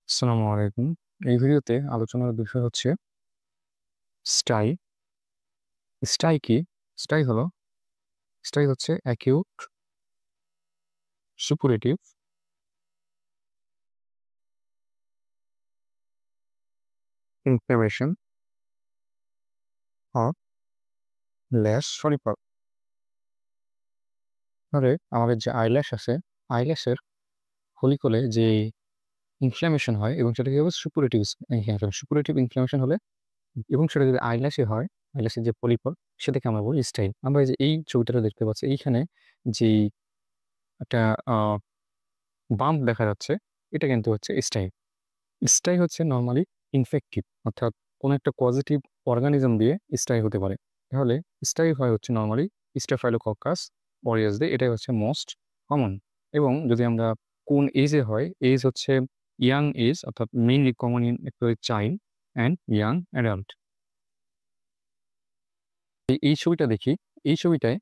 আসসালামু আলাইকুম। এই ভিডিওতে আলোচনার বিষয় হচ্ছে স্টাই। স্টাই কি? স্টাই হলো স্টাই হচ্ছে অ্যাকিউট সুপুরেটিভ ইনফ্লামেশন অফ ল্যাশ ফলিকল। ধরে আমাদের যে আইল্যাশ আছে, আইল্যাশের ফলিকলে যে ইনফ্লামেশন হয় এবং সেটা কি হবে সুপুরেটিভ ইনফ্লামেশন। সুপুরেটিভ ইনফ্লামেশন হলে এবং সেটা যদি আইল্যাশে হয়, আইল্যাশের যে ফলিকল সেটাকে আমরা বলি স্টাইল। আমরা এই যে এই ছবিটা দেখতে পাচ্ছি, এইখানে যে একটা বাম্প দেখা যাচ্ছে, এটা কিন্তু হচ্ছে স্টাইল। স্টাই হচ্ছে নর্মালি ইনফেক্টিভ, অর্থাৎ কোনো একটা পজিটিভ অর্গানিজম দিয়ে স্টাই হতে পারে। তাহলে স্টাই হয় হচ্ছে নর্মালি স্টাফাইলোকক্কাস অরিয়াস দিয়ে, এটাই হচ্ছে মোস্ট কমন। এবং যদি আমরা কোন এজে হয়, এজ হচ্ছে ইয়াং এজ, অর্থাৎ mainly common in child and young adult. এই ছবিটা দেখি, এই ছবিটায়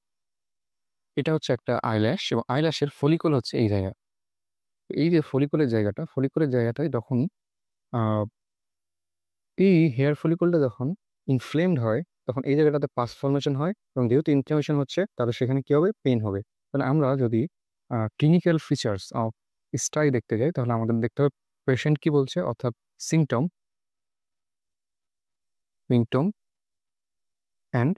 এটা হচ্ছে একটা আইল্যাশ এবং আইল্যাশের ফলিকল হচ্ছে এই জায়গা। এই যে ফলিকলের জায়গাটায় যখন এই হেয়ার ফলিকলটা যখন ইনফ্লেমড হয়, তখন এই জায়গাটাতে পাস ফর্মেশন হয় এবং যেহেতু ইনফ্লেমেশন হচ্ছে তাহলে সেখানে কি হবে, পেন হবে। তাহলে আমরা যদি ক্লিনিক্যাল ফিচার্স অফ স্টাই দেখতে যাই, তাহলে আমাদের দেখতে হবে পেশেন্ট কি বলছে, অর্থাৎ সিমটম সিমটম অ্যান্ড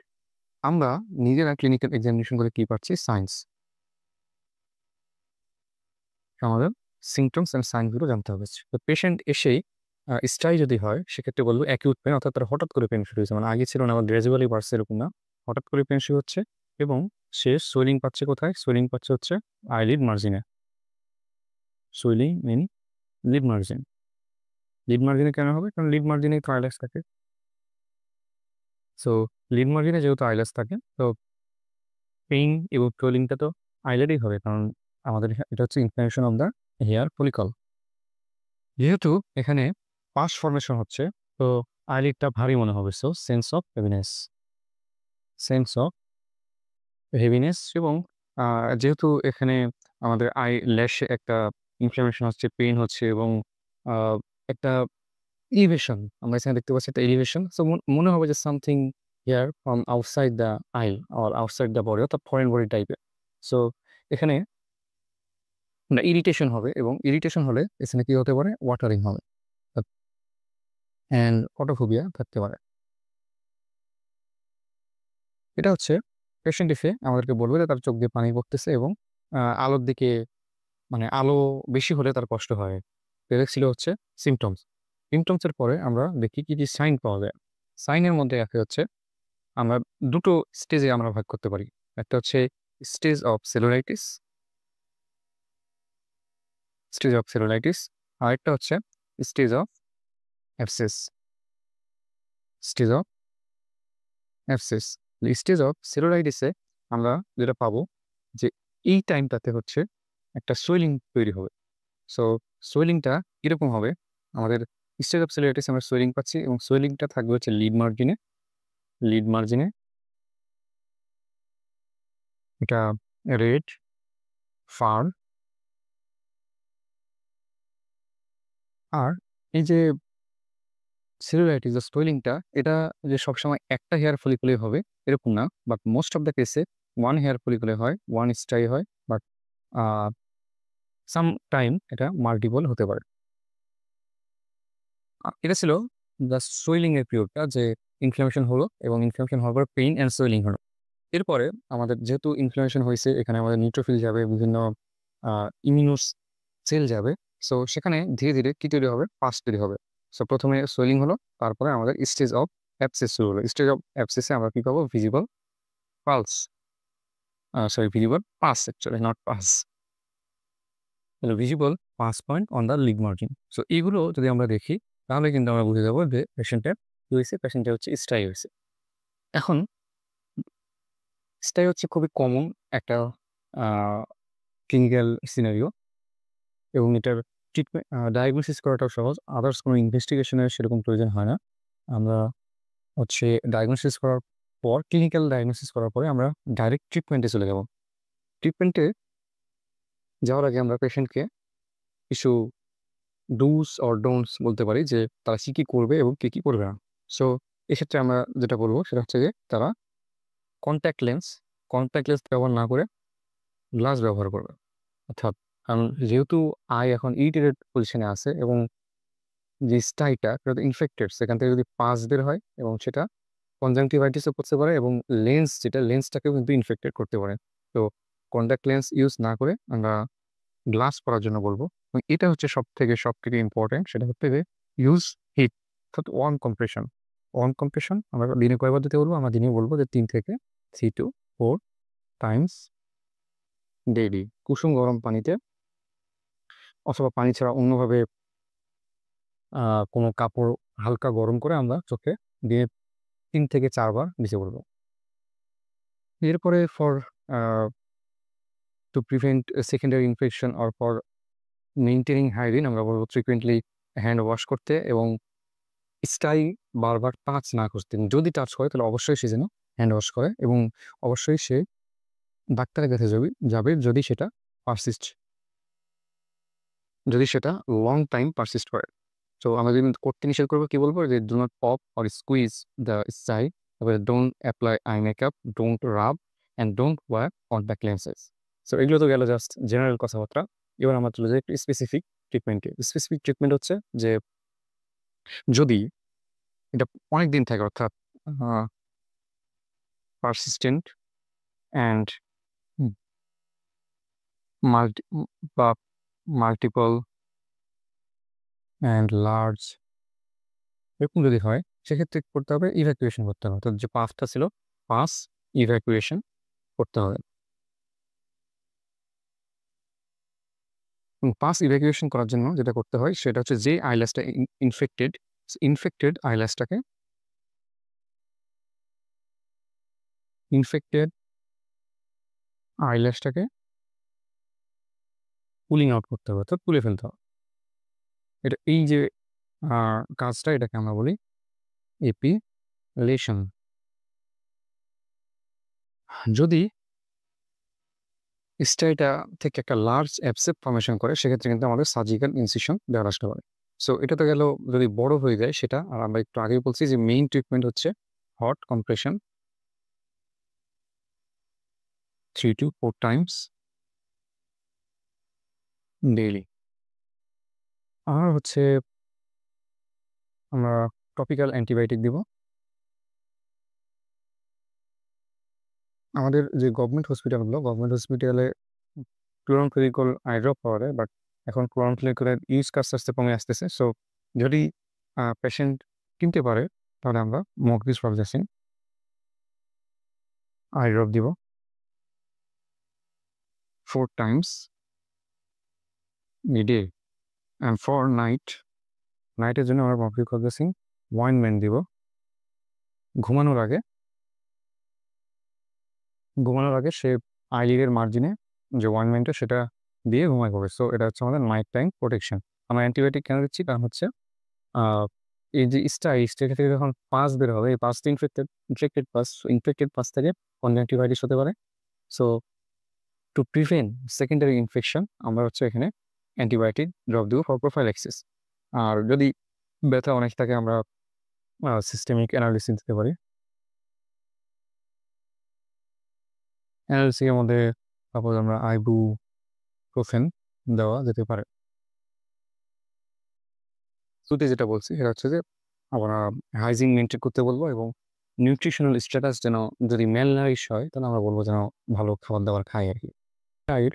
আমরা নিজেরা ক্লিনিক্যাল এক্সামিনেশন করে কি পাচ্ছি, সায়েন্স। আমাদের সিমটমস অ্যান্ড সাইনগুলো জানতে হবে। তো পেশেন্ট এসেই স্টাই যদি হয় সেক্ষেত্রে বলবো অ্যাকিউট পেন, অর্থাৎ তার হঠাৎ করে পেন শুরু হয়েছে, মানে আগে ছিল না আবার গ্রাজুয়ালি বাড়ছে এরকম না, হঠাৎ করে পেন শুরু হচ্ছে। এবং সে সোয়েলিং পাচ্ছে কোথায়, সোয়েলিং পাচ্ছে হচ্ছে আইলিড মার্জিনে, swelling in lid margin. Lid মার্জিনে কেন হবে, কারণ লিড মার্জিনেই তো আইল্যাশ থাকে। সো লিড মার্জিনে যেহেতু আইল্যাশ থাকে, তো পেইন এবং সোয়েলিংটা তো আইলেডই হবে, কারণ আমাদের এটা হচ্ছে inflammation of the hair follicle. যেহেতু এখানে পাস ফর্মেশন হচ্ছে, তো আইলিডটা ভারী মনে হবে, সো সেন্স অফ হেভিনেস। এবং যেহেতু এখানে আমাদের আই ল্যাশে একটা ইনফ্লামেশন হচ্ছে, পেইন হচ্ছে এবং আহ, একটা এলিভেশন আমরা এখানে দেখতে পাচ্ছি, একটা এলিভেশন। সো মনে হবে যে something here from outside the আইল অর আউটসাইড দ্য বডি, অর্থাৎ ফরেন বডি টাইপের। সো এখানে ইরিটেশন হবে এবং ইরিটেশন হলে এখানে কি হতে পারে, ওয়াটারিং হবে অ্যান্ড ফটোফোবিয়া থাকতে পারে। এটা হচ্ছে পেশেন্ট এসে আমাদেরকে বলবে যে তার চোখ দিয়ে পানি পড়তেছে এবং আলোর দিকে, মানে আলো বেশি হলে তার কষ্ট হয়। এটা ছিল হচ্ছে সিমটমস। সিমটমসের পরে আমরা দেখি কি কি সাইন পাওয়া যায়। সাইনের মধ্যে একটা হচ্ছে আমরা দুটো স্টেজে আমরা ভাগ করতে পারি। একটা হচ্ছে stage of cellulitis, stage of cellulitis, আর একটা হচ্ছে stage of abscess, stage of abscess. Stage of সেলুলাইটিসে আমরা যেটা পাবো যে এই টাইমটাতে হচ্ছে একটা সোয়েলিং তৈরি হবে। সো সোয়েলিংটা কীরকম হবে, আমাদের স্টেজ অফ সেলুলাইটিস আমরা সোয়েলিং পাচ্ছি এবং সোয়েলিংটা থাকবে হচ্ছে লিড মার্জিনে, লিড মার্জিনে এটা রেড ফার। আর এই যে সেলুলাইটিস বা সোয়েলিংটা, এটা যে সবসময় একটা হেয়ার ফলিকুলে হবে এরকম না, বাট মোস্ট অফ দ্য কেসে ওয়ান হেয়ার ফলিকুলে হয়, ওয়ান স্টাই হয়, বাট সাম টাইম এটা মাল্টিপল হতে পারে। এটা ছিল দ্য সোয়েলিং এর পিরিয়ডটা, যে ইনফ্লামেশন হলো এবং ইনফ্লামেশন হওয়ার পর পেইন অ্যান্ড সোয়েলিং হলো। এরপরে আমাদের যেহেতু ইনফ্লামেশন হয়েছে, এখানে আমাদের নিউট্রোফিল যাবে, বিভিন্ন ইমিউনোস সেল যাবে। সো সেখানে ধীরে ধীরে কি তৈরি হবে, পাস তৈরি হবে। সো প্রথমে সোয়েলিং হলো, তারপরে আমাদের স্টেজ অফ অ্যাবসেস শুরু হলো। স্টেজ অফ অ্যাবসেসে আমরা কি পাবো, visible pulse, sorry visible pass, actually not pass, visible pass point on the lead margin. So এগুলো যদি আমরা দেখি তাহলে কিন্তু আমরা বুঝে যাবো যে পেশেন্টের কি হয়েছে, পেশেন্টের হচ্ছে স্টাই হয়েছে। এখন স্টাই হচ্ছে খুবই কমন একটা ক্লিনিক্যাল সিনারিও এবং এটার ট্রিটমেন্ট ডায়াগনোসিস করাটাও সহজ, আদার্স কোনো ইনভেস্টিগেশনের সেরকম প্রয়োজন হয় না। আমরা হচ্ছে ডায়াগনোসিস করার পর, ক্লিনিক্যাল ডায়াগনোসিস করার পরে আমরা ডাইরেক্ট ট্রিটমেন্টে চলে যাব। ট্রিটমেন্টে যাওয়ার আগে আমরা পেশেন্টকে কিছু ডুস অর ডোন্টস বলতে পারি, যে তারা কি কি করবে এবং কি কি করবে না। সো এক্ষেত্রে আমরা যেটা বলবো সেটা হচ্ছে যে তারা কন্ট্যাক্ট লেন্স কন্ট্যাক্ট লেন্স ব্যবহার না করে গ্লাস ব্যবহার করবে। অর্থাৎ কারণ যেহেতু আই এখন ইরিটেটেড পজিশনে আছে এবং যে স্টাইটা সেটা ইনফেক্টেড, সেখান থেকে যদি পাস বের হয় এবং সেটা কনজাংটিভাইটিসও করতে পারে এবং লেন্সটাকেও কিন্তু ইনফেক্টেড করতে পারে। তো কন্ট্যাক্ট লেন্স ইউজ না করে আমরা গ্লাস পরার জন্য বলবো। এবং এটা হচ্ছে সব থেকে ইম্পর্টেন্ট, সেটা হচ্ছে যে ইউজ হিট, অর্থাৎ ওয়ার্ম কম্প্রেশন আমরা দিনে কয়বার দিতে বলবো? আমরা দিনে বলবো যে 3 to 4 টাইমস ডেইলি কুসুম গরম পানিতে, অথবা পানি ছাড়া অন্যভাবে কোনো কাপড় হালকা গরম করে আমরা চোখে দিনে 3 থেকে 4 বার দিতে বলবো। এরপরে to prevent secondary infection or for maintaining hygiene আমরা বলবো ফ্রিকুয়েন্টলি হ্যান্ড ওয়াশ করতে এবং স্টাই বারবার টাচ না করতে। যদি টাচ করে তাহলে অবশ্যই সে যেন হ্যান্ড ওয়াশ করে এবং অবশ্যই সে ডাক্তারের কাছে যাবে যদি সেটা লং টাইম পারসিস্ট করে। তো আমরা যদি করতে নিষেধ করবো, কি বলবো? যে do not pop or squeeze the stye, তারপরে don't apply eye makeup, don't rub and don't wear contact lenses. So এগুলো তো গেল জাস্ট জেনারেল কথাবার্তা। এবার আমরা চলে যাই একটু স্পেসিফিক ট্রিটমেন্টে। স্পেসিফিক ট্রিটমেন্ট হচ্ছে যে যদি এটা অনেক দিন থাকে, অর্থাৎ পারসিস্টেন্ট অ্যান্ড মাল্টি বা মাল্টিপল অ্যান্ড লার্জ, এরকম যদি হয় সেক্ষেত্রে করতে হবে ইভ্যাকুয়েশন করতে হবে। অর্থাৎ যে পাসটা ছিল পাস ইভ্যাকুয়েশন করতে হবে। পাস ইভ্যাকুয়েশন করার জন্য যেটা করতে হয় সেটা হচ্ছে যে আইল্যাশটা ইনফেক্টেড ইনফেক্টেড আইল্যাশটাকে ইনফেক্টেড আইল্যাশটাকে পুলিং আউট করতে হবে, অর্থাৎ তুলে ফেলতে হবে। এই যে কাজটা, এটাকে আমরা বলি এপিলেশন। যদি স্টাইটা থেকে একটা লার্জ অ্যাবসেপ্ট ফর্মেশন করে সেক্ষেত্রে কিন্তু আমাদের সার্জিক্যাল ইনসিশন দেওয়ার আসতে পারে। সো এটা তো গেল যদি বড় হয়ে যায় সেটা। আর আমরা একটু আগেই বলছি যে মেইন ট্রিটমেন্ট হচ্ছে hot compression 3 to 4 times daily. আর হচ্ছে আমরা টপিক্যাল অ্যান্টিবায়োটিক দিব। আমাদের যে গভর্নমেন্ট হসপিটালে ক্লোরনফেনিকল আই ড্রপ পাওয়া যায়, বাট এখন ক্লোরনফেনিকলের ইউজ আস্তে আস্তে কমে আসতেছে। সো যদি পেশেন্ট কিনতে পারে তাহলে আমরা মক্সিফ্লোক্সাসিন আই ড্রপ দিব 4 times a day. And for নাইটের জন্য আমরা মক্সিফ্লোক্সাসিন অয়েনমেন্ট দিব ঘুমানোর আগে সে আইলিডের মার্জিনে যে অয়েনমেন্টটা সেটা দিয়ে ঘুমায় পড়বে। সো এটা হচ্ছে আমাদের নাইট টাইম প্রোটেকশন। আমরা অ্যান্টিবায়োটিক কেন দিচ্ছি? কারণ হচ্ছে এই যে স্টাই থেকে যখন পাস বের হবে, এই পাসটা ইনফেক্টেড পাস থেকে কনজাংটিভাইটিস হতে পারে। So to prevent secondary infection আমরা হচ্ছে এখানে অ্যান্টিবায়োটিক ড্রপ দেবো ফর প্রোফাইল্যাক্সিস। আর যদি ব্যথা অনেক থাকে আমরা সিস্টেমিক অ্যানালিসিস দিতে পারি। অ্যানালিসিসের মধ্যে সাপোজ আমরা আইবুপ্রোফেন দেওয়া যেতে পারে। শুরুতে যেটা বলছি সেটা হচ্ছে যে আমরা হাইজিন মেনটেন করতে বলবো এবং নিউট্রিশনাল স্ট্যাটাস যেন, যদি ম্যালনারিশ হয় তাহলে আমরা বলবো যেন ভালো খাবার দাবার খায় আর কি। এর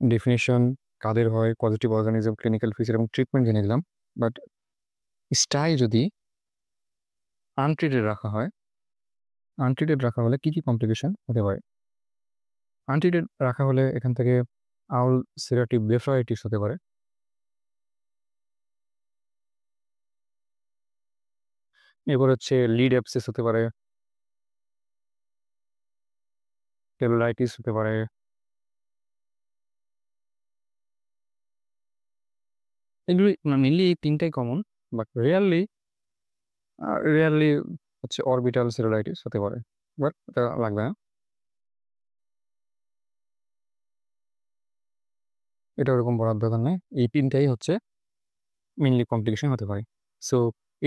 ডেফিনেশন কাদের হয়, পজিটিভ অর্গানিজম, ক্লিনিক্যাল ফিচার এবং ট্রিটমেন্ট জেনে দিলাম। বাট স্টাই যদি আনট্রিটেড রাখা হলে কি কি কমপ্লিকেশন হতে পারে? আনট্রিটেড রাখা হলে এখান থেকে আউল সেরাটিভ ব্লেফারাইটিস হতে পারে। এবার হচ্ছে লিড অ্যাবসেস হতে পারে, টেলোলাইটিস হতে পারে। এগুলি মেনলি এই তিনটাই কমন, বাট রেয়ারলি হচ্ছে অরবিটাল সেলুলাইটিস হতে পারে, বাট এটা লাগবে না। এটা ওরকম বলার দরকার নেই। এই তিনটাই হচ্ছে মেইনলি কমপ্লিকেশন হতে পারে। সো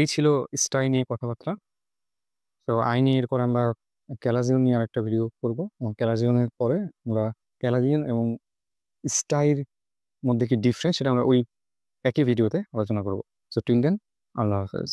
এই ছিল স্টাই নিয়ে কথাবার্তা। তো আই নিয়ে এরপর আমরা ক্যালাজিয়ন নিয়ে আরেকটা ভিডিও করবো, এবং ক্যালাজিয়নের পরে আমরা ক্যালাজিয়ন এবং স্টাইর মধ্যে কি ডিফারেন্স সেটা আমরা ওই একই ভিডিওতে আলোচনা করবো। সো টিল দেন, আল্লাহ হাফেজ।